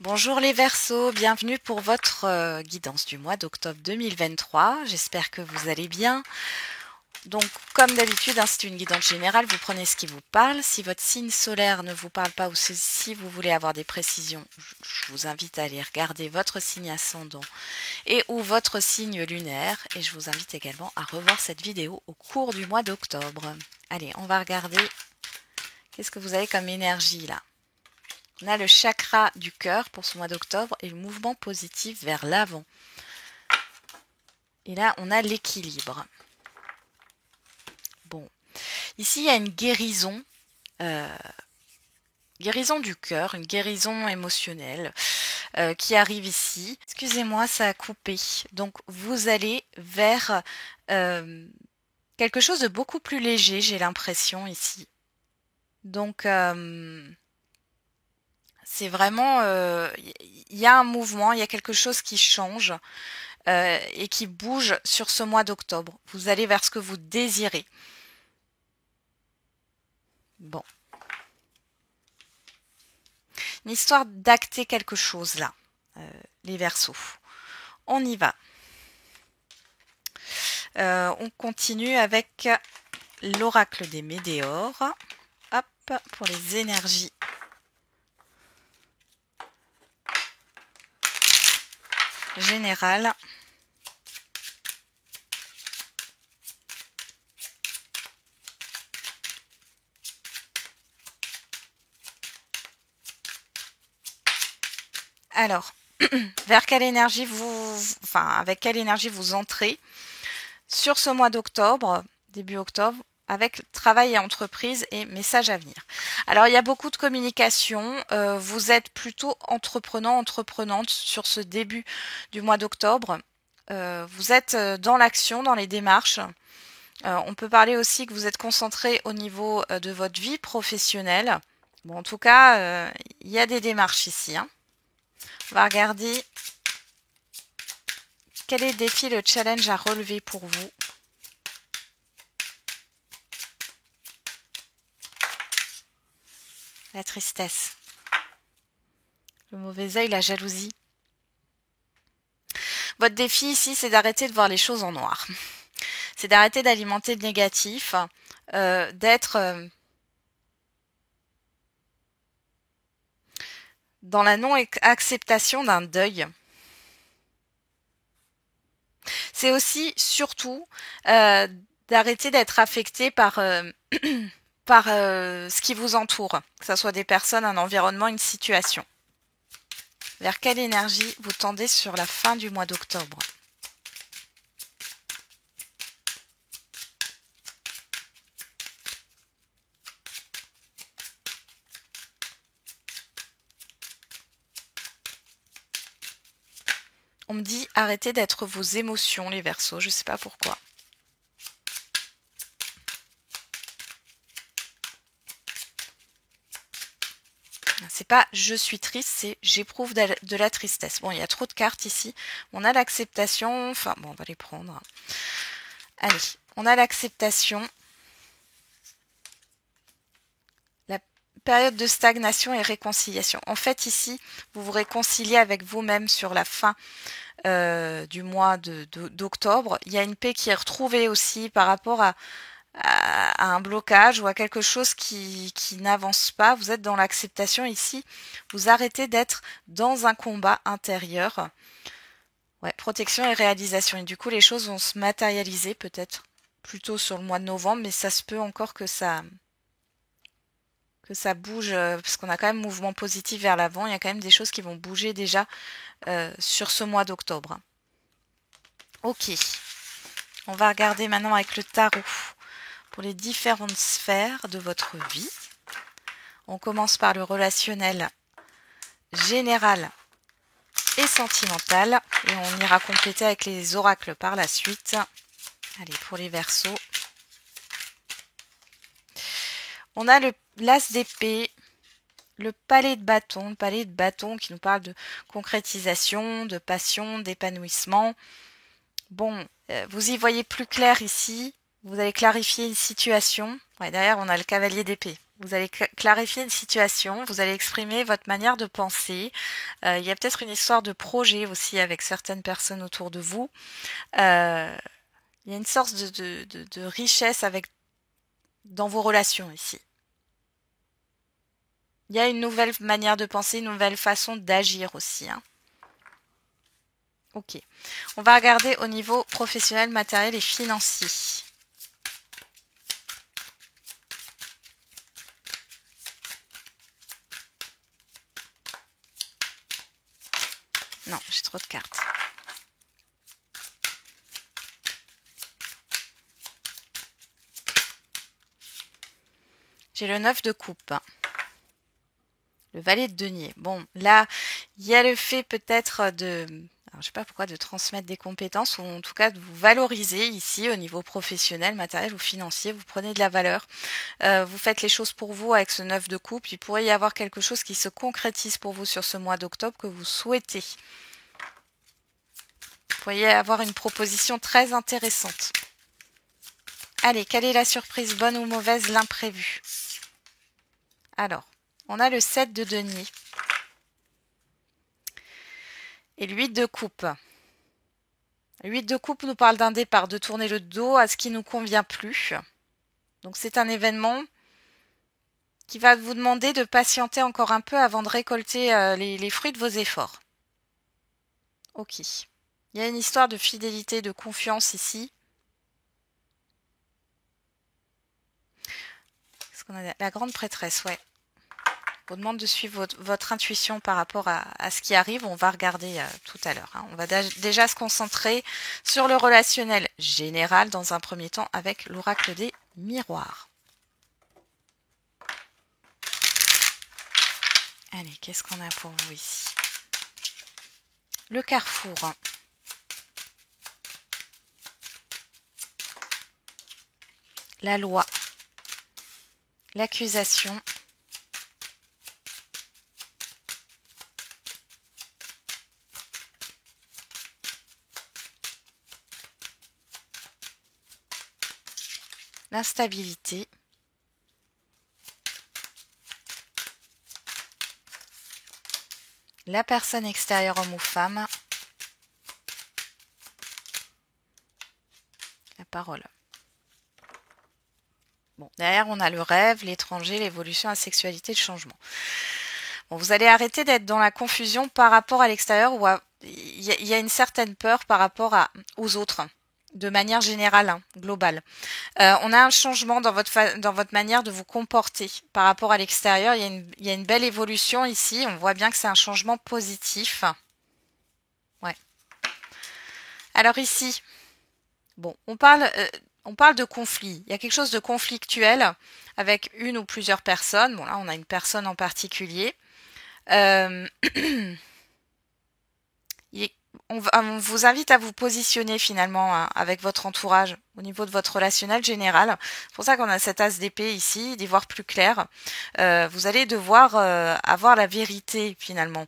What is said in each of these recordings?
Bonjour les Verseaux, bienvenue pour votre guidance du mois d'octobre 2023. J'espère que vous allez bien. Donc, comme d'habitude, c'est une guidance générale, vous prenez ce qui vous parle. Si votre signe solaire ne vous parle pas ou si vous voulez avoir des précisions, je vous invite à aller regarder votre signe ascendant et ou votre signe lunaire. Et je vous invite également à revoir cette vidéo au cours du mois d'octobre. Allez, on va regarder qu'est-ce que vous avez comme énergie là. On a le chakra du cœur pour ce mois d'octobre et le mouvement positif vers l'avant. Et là, on a l'équilibre. Bon, ici, il y a une guérison, guérison du cœur, une guérison émotionnelle qui arrive ici. Excusez-moi, ça a coupé. Donc, vous allez vers quelque chose de beaucoup plus léger, j'ai l'impression ici. Donc, c'est vraiment, il y a un mouvement, il y a quelque chose qui change et qui bouge sur ce mois d'octobre. Vous allez vers ce que vous désirez. Bon, une histoire d'acter quelque chose là, les Verseaux. On y va. On continue avec l'oracle des météores. Hop, pour les énergies générales. Alors, vers quelle énergie avec quelle énergie vous entrez sur ce mois d'octobre, début octobre, avec travail et entreprise et message à venir. Alors, il y a beaucoup de communication. Vous êtes plutôt entreprenant, entreprenante sur ce début du mois d'octobre. Vous êtes dans l'action, dans les démarches. On peut parler aussi que vous êtes concentré au niveau de votre vie professionnelle. Bon, en tout cas, il y a des démarches ici. On va regarder quel est le défi, le challenge à relever pour vous. La tristesse, le mauvais œil, la jalousie. Votre défi ici, c'est d'arrêter de voir les choses en noir. C'est d'arrêter d'alimenter le négatif, d'être dans la non-acceptation d'un deuil. C'est aussi, surtout, d'arrêter d'être affecté par, par ce qui vous entoure, que ce soit des personnes, un environnement, une situation. Vers quelle énergie vous tendez sur la fin du mois d'octobre ? On me dit arrêtez d'être vos émotions, les Verseaux, je ne sais pas pourquoi. C'est pas je suis triste, c'est j'éprouve de la tristesse. Bon, il y a trop de cartes ici. On a l'acceptation, enfin bon, on va les prendre. Allez, on a l'acceptation. La période de stagnation et réconciliation. En fait, ici, vous vous réconciliez avec vous-même sur la fin du mois d'octobre. Il y a une paix qui est retrouvée aussi par rapport à un blocage ou à quelque chose qui n'avance pas. Vous êtes dans l'acceptation ici. Vous arrêtez d'être dans un combat intérieur. Ouais, protection et réalisation. Et du coup, les choses vont se matérialiser peut-être plutôt sur le mois de novembre, mais ça se peut encore que ça bouge, parce qu'on a quand même mouvement positif vers l'avant. Il y a quand même des choses qui vont bouger déjà sur ce mois d'octobre. Ok. On va regarder maintenant avec le tarot pour les différentes sphères de votre vie. On commence par le relationnel général et sentimental et on ira compléter avec les oracles par la suite. Allez, pour les Verseaux. On a l'as d'épée, le palais de bâton qui nous parle de concrétisation, de passion, d'épanouissement. Bon, vous y voyez plus clair ici. Vous allez clarifier une situation. Ouais, derrière, on a le cavalier d'épée. Vous allez clarifier une situation, vous allez exprimer votre manière de penser. Il y a peut-être une histoire de projet aussi avec certaines personnes autour de vous. Euh, il y a une sorte de richesse dans vos relations ici. Il y a une nouvelle manière de penser, une nouvelle façon d'agir aussi, hein. Ok. On va regarder au niveau professionnel, matériel et financier. Non, j'ai trop de cartes. J'ai le 9 de coupe. Le valet de denier. Bon, là, il y a le fait peut-être alors, je sais pas pourquoi, de transmettre des compétences ou en tout cas de vous valoriser ici au niveau professionnel, matériel ou financier. Vous prenez de la valeur. Vous faites les choses pour vous avec ce 9 de coupe. Il pourrait y avoir quelque chose qui se concrétise pour vous sur ce mois d'octobre que vous souhaitez. Vous pourriez avoir une proposition très intéressante. Allez, quelle est la surprise, bonne ou mauvaise, l'imprévu? Alors, on a le 7 de denier et le 8 de coupe. Le 8 de coupe nous parle d'un départ, de tourner le dos à ce qui ne nous convient plus. Donc c'est un événement qui va vous demander de patienter encore un peu avant de récolter les fruits de vos efforts. Ok. Il y a une histoire de fidélité, de confiance ici. Qu'est-ce qu'on a? La grande prêtresse, ouais. On vous demande de suivre votre intuition par rapport à ce qui arrive. On va regarder tout à l'heure, hein. On va déjà se concentrer sur le relationnel général dans un premier temps avec l'oracle des miroirs. Allez, qu'est-ce qu'on a pour vous ici? Le carrefour. La loi. L'accusation. L'instabilité. La personne extérieure, homme ou femme. La parole. Bon, derrière, on a le rêve, l'étranger, l'évolution, la sexualité, le changement. Bon, vous allez arrêter d'être dans la confusion par rapport à l'extérieur ou il y a une certaine peur par rapport aux autres, de manière générale, hein, globale. On a un changement dans votre manière de vous comporter par rapport à l'extérieur. Il y a une belle évolution ici. On voit bien que c'est un changement positif. Ouais. Alors ici, bon, on parle de conflit. Il y a quelque chose de conflictuel avec une ou plusieurs personnes. Bon, là, on a une personne en particulier. On vous invite à vous positionner finalement, hein, avec votre entourage au niveau de votre relationnel général. C'est pour ça qu'on a cet as d'épée ici, d'y voir plus clair. Vous allez devoir avoir la vérité finalement.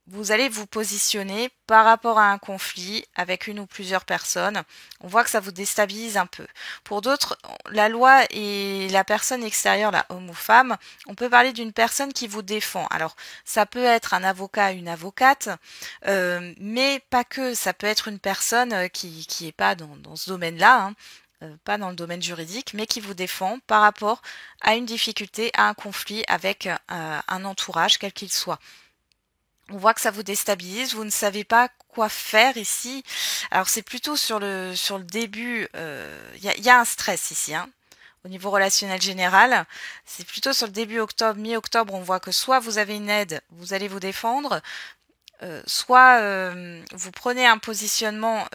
Vous allez vous positionner par rapport à un conflit avec une ou plusieurs personnes. On voit que ça vous déstabilise un peu. Pour d'autres, la loi et la personne extérieure, la homme ou femme, on peut parler d'une personne qui vous défend. Alors, ça peut être un avocat, une avocate, mais pas que. Ça peut être une personne qui est pas dans ce domaine-là, hein, pas dans le domaine juridique, mais qui vous défend par rapport à une difficulté, à un conflit avec un entourage, quel qu'il soit. On voit que ça vous déstabilise, vous ne savez pas quoi faire ici. Alors c'est plutôt sur le début, il y a un stress ici, hein. Au niveau relationnel général, c'est plutôt sur le début octobre, mi-octobre, on voit que soit vous avez une aide, vous allez vous défendre, soit vous prenez un positionnement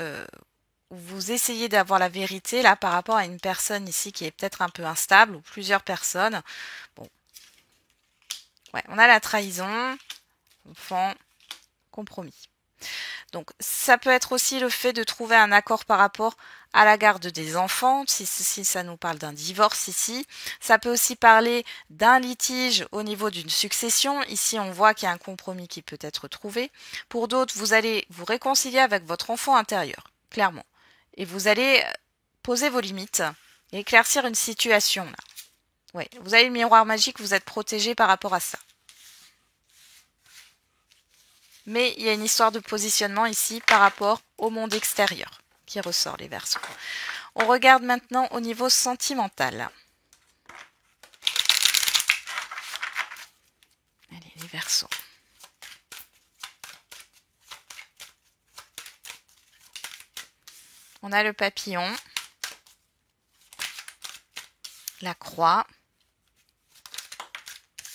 où vous essayez d'avoir la vérité là par rapport à une personne ici qui est peut-être un peu instable ou plusieurs personnes. Bon, ouais, on a la trahison. Enfant, compromis. Donc ça peut être aussi le fait de trouver un accord par rapport à la garde des enfants, si ça nous parle d'un divorce ici. Ça peut aussi parler d'un litige au niveau d'une succession. Ici, on voit qu'il y a un compromis qui peut être trouvé. Pour d'autres, vous allez vous réconcilier avec votre enfant intérieur, clairement. Et vous allez poser vos limites et éclaircir une situation là. Ouais, vous avez le miroir magique, vous êtes protégé par rapport à ça. Mais il y a une histoire de positionnement ici par rapport au monde extérieur qui ressort, les Verseaux. On regarde maintenant au niveau sentimental. Allez, les Verseaux. On a le papillon, la croix,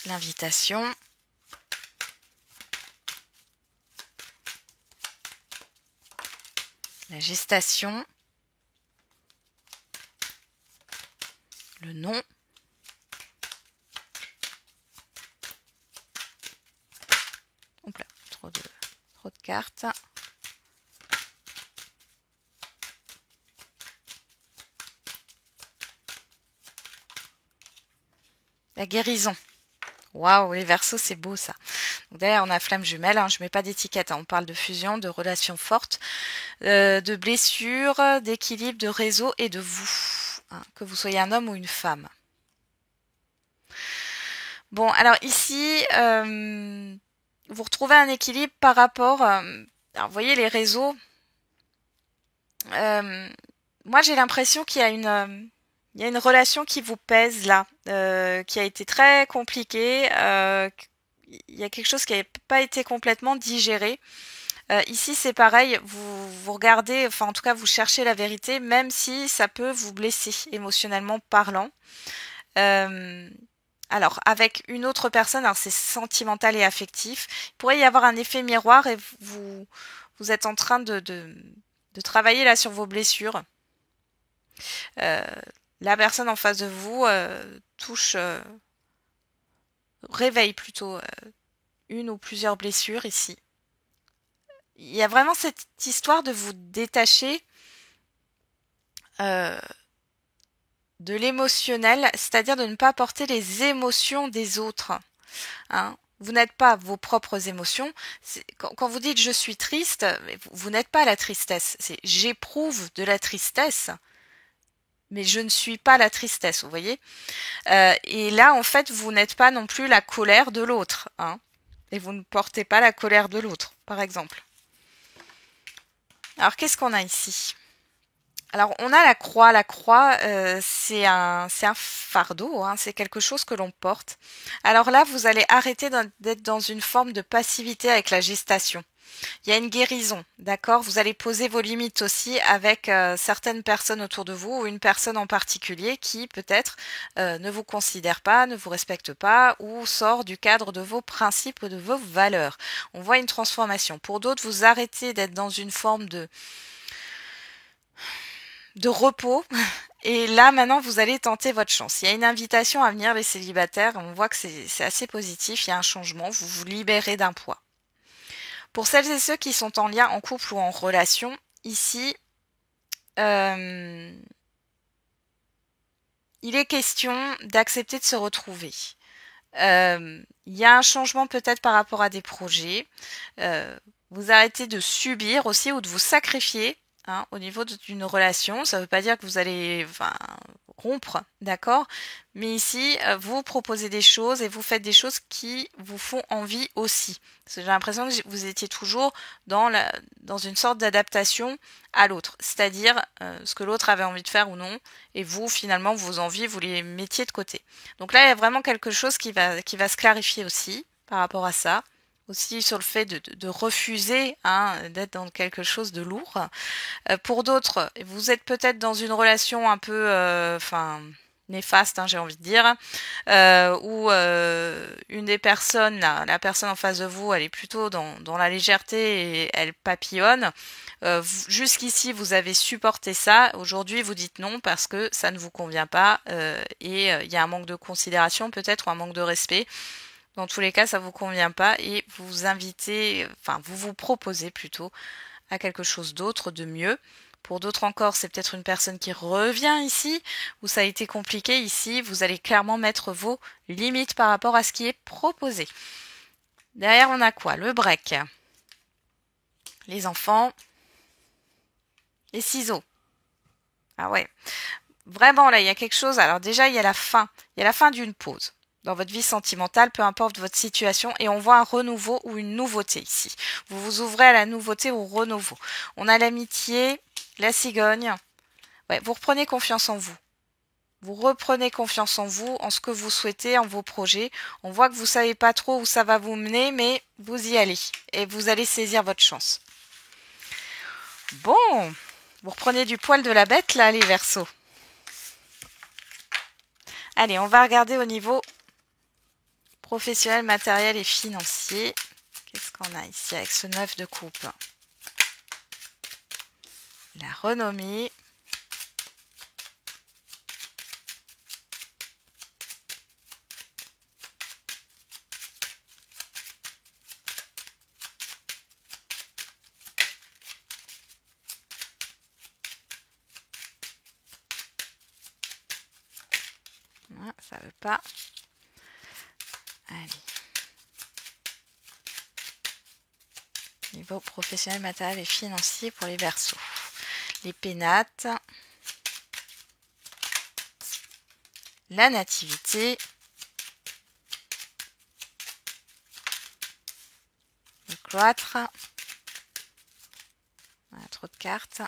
l'invitation, la gestation, le nom, hop là, trop de cartes, la guérison. Waouh, les Verseaux, c'est beau ça. Donc derrière, on a flamme jumelle, hein, je ne mets pas d'étiquette, hein, on parle de fusion, de relations fortes, de blessures, d'équilibre, de réseau et de vous, hein, que vous soyez un homme ou une femme. Bon, alors ici, vous retrouvez un équilibre par rapport... alors, vous voyez, les réseaux... moi, j'ai l'impression qu'il y a il y a une relation qui vous pèse là, qui a été très compliquée. Il y a quelque chose qui n'a pas été complètement digéré. Ici, c'est pareil, vous regardez, enfin en tout cas, vous cherchez la vérité, même si ça peut vous blesser émotionnellement parlant. Alors, avec une autre personne, alors c'est sentimental et affectif, il pourrait y avoir un effet miroir et vous êtes en train de travailler là sur vos blessures. La personne en face de vous réveille plutôt une ou plusieurs blessures ici. Il y a vraiment cette histoire de vous détacher de l'émotionnel, c'est-à-dire de ne pas porter les émotions des autres. Hein. Vous n'êtes pas vos propres émotions. Quand vous dites je suis triste, vous n'êtes pas la tristesse. C'est j'éprouve de la tristesse, mais je ne suis pas la tristesse, vous voyez. Et là, en fait, vous n'êtes pas non plus la colère de l'autre. Hein. Et vous ne portez pas la colère de l'autre, par exemple. Alors, qu'est-ce qu'on a ici ? Alors, on a la croix. La croix, c'est un fardeau, hein, c'est quelque chose que l'on porte. Alors là, vous allez arrêter d'être dans une forme de passivité avec la gestation. Il y a une guérison, d'accord? Vous allez poser vos limites aussi avec certaines personnes autour de vous ou une personne en particulier qui peut-être ne vous considère pas, ne vous respecte pas ou sort du cadre de vos principes ou de vos valeurs. On voit une transformation. Pour d'autres, vous arrêtez d'être dans une forme de repos. Et là, maintenant, vous allez tenter votre chance. Il y a une invitation à venir, les célibataires. On voit que c'est assez positif. Il y a un changement. Vous vous libérez d'un poids. Pour celles et ceux qui sont en lien, en couple ou en relation, ici, il est question d'accepter de se retrouver. Il y a un changement peut-être par rapport à des projets. Vous arrêtez de subir aussi ou de vous sacrifier. Hein, au niveau d'une relation, ça ne veut pas dire que vous allez rompre, d'accord? Mais ici, vous proposez des choses et vous faites des choses qui vous font envie aussi. Parce que j'ai l'impression que vous étiez toujours dans une sorte d'adaptation à l'autre, c'est-à-dire ce que l'autre avait envie de faire ou non, et vous, finalement, vos envies, vous les mettiez de côté. Donc là, il y a vraiment quelque chose qui va se clarifier aussi par rapport à ça. Aussi sur le fait de refuser d'être dans quelque chose de lourd. Pour d'autres, vous êtes peut-être dans une relation un peu néfaste, j'ai envie de dire, où une des personnes, la personne en face de vous, elle est plutôt dans la légèreté et elle papillonne. Jusqu'ici, vous avez supporté ça. Aujourd'hui, vous dites non parce que ça ne vous convient pas et il y a un manque de considération peut-être ou un manque de respect. Dans tous les cas, ça vous convient pas et vous invitez, vous vous proposez plutôt à quelque chose d'autre, de mieux. Pour d'autres encore, c'est peut-être une personne qui revient ici, où ça a été compliqué ici. Vous allez clairement mettre vos limites par rapport à ce qui est proposé. Derrière, on a quoi? Le break. Les enfants. Les ciseaux. Ah ouais. vraiment là, il y a quelque chose. Alors déjà, il y a la fin. Il y a la fin d'une pause dans votre vie sentimentale, peu importe votre situation, et on voit un renouveau ou une nouveauté ici. Vous vous ouvrez à la nouveauté ou au renouveau. On a l'amitié, la cigogne. Ouais, vous reprenez confiance en vous. Vous reprenez confiance en vous, en ce que vous souhaitez, en vos projets. On voit que vous savez pas trop où ça va vous mener, mais vous y allez et vous allez saisir votre chance. Bon, vous reprenez du poil de la bête là, les Verseaux. Allez, on va regarder au niveau professionnel, matériel et financier. Qu'est-ce qu'on a ici avec ce 9 de coupe? La renommée. Ça veut pas. Allez. Niveau professionnel, matériel et financier pour les Verseaux. Les pénates. La nativité. Le cloître. On a trop de cartes.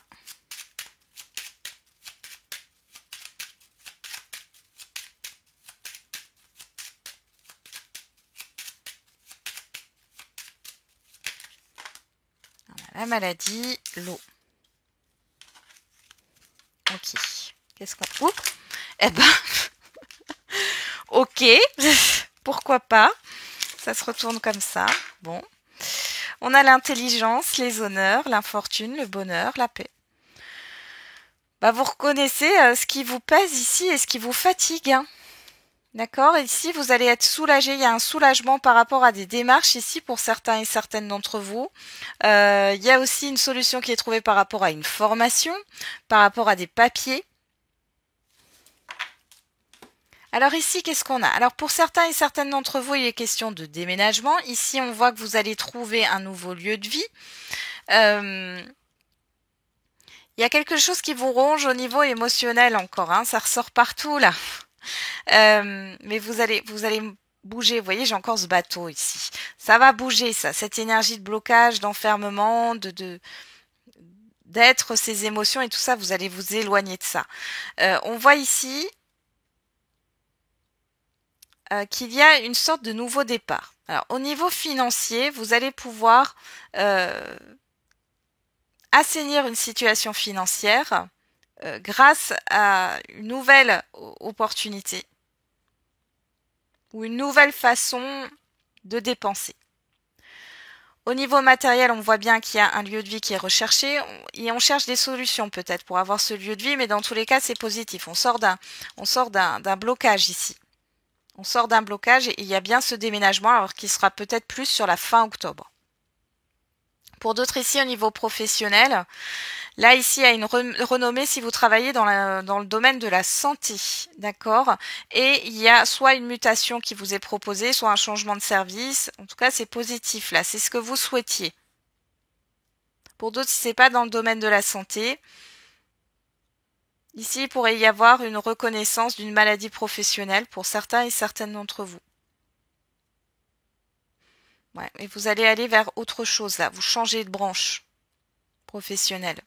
La maladie, l'eau. Ok. Qu'est-ce qu'on... Oups. Eh ben, ok. Pourquoi pas. Ça se retourne comme ça. Bon. On a l'intelligence, les honneurs, l'infortune, le bonheur, la paix. Bah, vous reconnaissez ce qui vous pèse ici et ce qui vous fatigue. Hein. D'accord? Ici, vous allez être soulagé. Il y a un soulagement par rapport à des démarches ici pour certains et certaines d'entre vous. Il y a aussi une solution qui est trouvée par rapport à une formation, par rapport à des papiers. Alors ici, qu'est-ce qu'on a? Alors pour certains et certaines d'entre vous, il est question de déménagement. Ici, on voit que vous allez trouver un nouveau lieu de vie. Il y a quelque chose qui vous ronge au niveau émotionnel encore. Hein, ça ressort partout là. Mais vous allez bouger. Vous voyez, j'ai encore ce bateau ici. Ça va bouger, ça. Cette énergie de blocage, d'enfermement, d'être ces émotions et tout ça, vous allez vous éloigner de ça. On voit ici qu'il y a une sorte de nouveau départ. Alors, au niveau financier, vous allez pouvoir assainir une situation financière grâce à une nouvelle opportunité ou une nouvelle façon de dépenser. Au niveau matériel, on voit bien qu'il y a un lieu de vie qui est recherché et on cherche des solutions peut-être pour avoir ce lieu de vie, mais dans tous les cas, c'est positif. On sort d'un blocage ici. On sort d'un blocage et il y a bien ce déménagement, alors qu'il sera peut-être plus sur la fin octobre. Pour d'autres ici, au niveau professionnel, là ici, il y a une renommée si vous travaillez dans le domaine de la santé, d'accord? Et il y a soit une mutation qui vous est proposée, soit un changement de service. En tout cas, c'est positif là, c'est ce que vous souhaitiez. Pour d'autres, si c'est pas dans le domaine de la santé, ici, il pourrait y avoir une reconnaissance d'une maladie professionnelle pour certains et certaines d'entre vous. Ouais, et vous allez aller vers autre chose là, vous changez de branche professionnelle.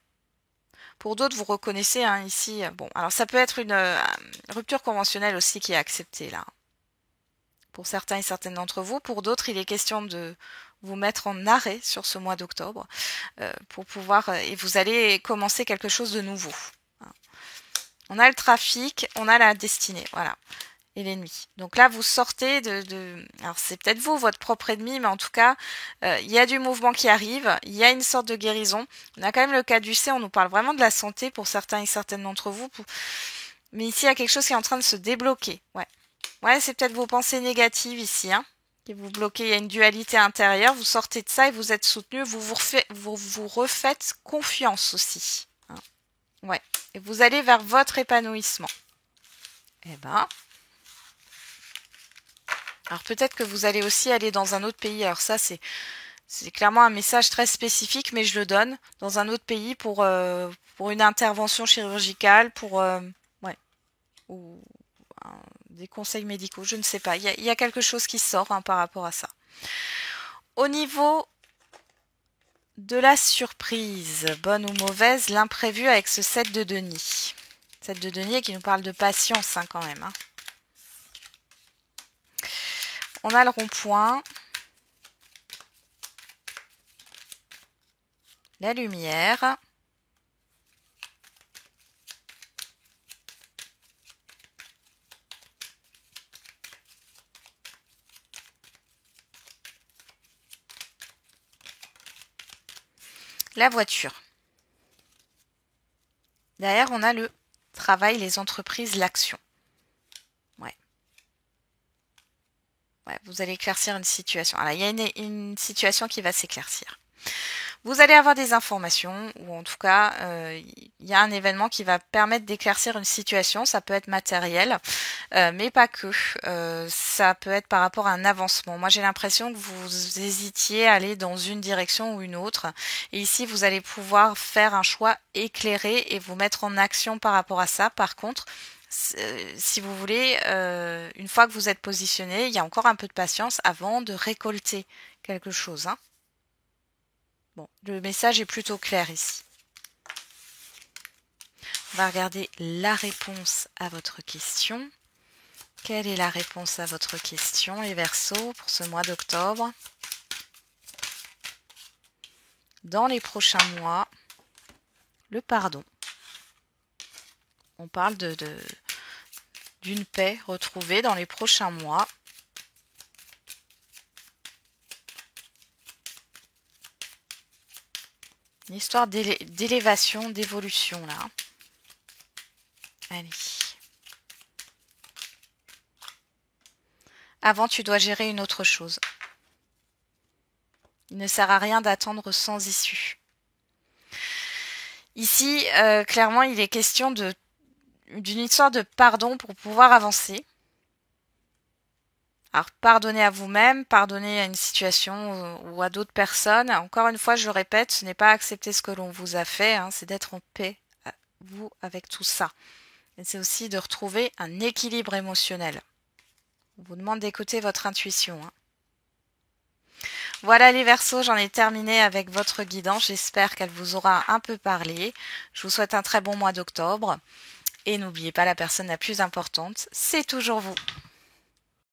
Pour d'autres, vous reconnaissez hein, ici, bon, alors ça peut être une rupture conventionnelle aussi qui est acceptée là. Pour certains et certaines d'entre vous. Pour d'autres, il est question de vous mettre en arrêt sur ce mois d'octobre pour pouvoir, et vous allez commencer quelque chose de nouveau. On a le trafic, on a la destinée, voilà, et l'ennemi. Donc là, vous sortez alors c'est peut-être vous, votre propre ennemi, mais en tout cas, il y a du mouvement qui arrive, il y a une sorte de guérison. On a quand même le caducée, on nous parle vraiment de la santé pour certains et certaines d'entre vous. Mais ici, il y a quelque chose qui est en train de se débloquer. Ouais, c'est peut-être vos pensées négatives ici, hein, qui vous bloquez. Il y a une dualité intérieure, vous sortez de ça et vous êtes soutenu, vous vous refaites confiance aussi. Hein. Ouais. Et vous allez vers votre épanouissement. Eh ben. Alors peut-être que vous allez aussi aller dans un autre pays. Alors ça, c'est clairement un message très spécifique, mais je le donne dans un autre pays pour une intervention chirurgicale, pour ouais, ou des conseils médicaux, je ne sais pas. Il y a quelque chose qui sort par rapport à ça. Au niveau de la surprise, bonne ou mauvaise, l'imprévu avec ce 7 de denier. 7 de denier qui nous parle de patience quand même. On a le rond-point, la lumière, la voiture. Derrière, on a le travail, les entreprises, l'action. Ouais, vous allez éclaircir une situation. Alors, il y a une situation qui va s'éclaircir. Vous allez avoir des informations, ou en tout cas, il y a un événement qui va permettre d'éclaircir une situation. Ça peut être matériel, mais pas que. Ça peut être par rapport à un avancement. Moi, j'ai l'impression que vous hésitiez à aller dans une direction ou une autre. Et ici, vous allez pouvoir faire un choix éclairé et vous mettre en action par rapport à ça. Par contre, si vous voulez, une fois que vous êtes positionné, il y a encore un peu de patience avant de récolter quelque chose. Bon, le message est plutôt clair ici. On va regarder la réponse à votre question. Quelle est la réponse à votre question, les Verseaux, pour ce mois d'octobre? Dans les prochains mois, le pardon. On parle d'une paix retrouvée dans les prochains mois. Une histoire d'élévation, d'évolution là. Allez. Avant, tu dois gérer une autre chose. Il ne sert à rien d'attendre sans issue. Ici, clairement, il est question d'une histoire de pardon pour pouvoir avancer. Alors, pardonnez à vous-même, pardonnez à une situation ou à d'autres personnes. Encore une fois, je le répète, ce n'est pas accepter ce que l'on vous a fait, c'est d'être en paix, vous, avec tout ça. Et c'est aussi de retrouver un équilibre émotionnel. On vous demande d'écouter votre intuition. Voilà les Verseaux, j'en ai terminé avec votre guidance. J'espère qu'elle vous aura un peu parlé. Je vous souhaite un très bon mois d'octobre. Et n'oubliez pas, la personne la plus importante, c'est toujours vous.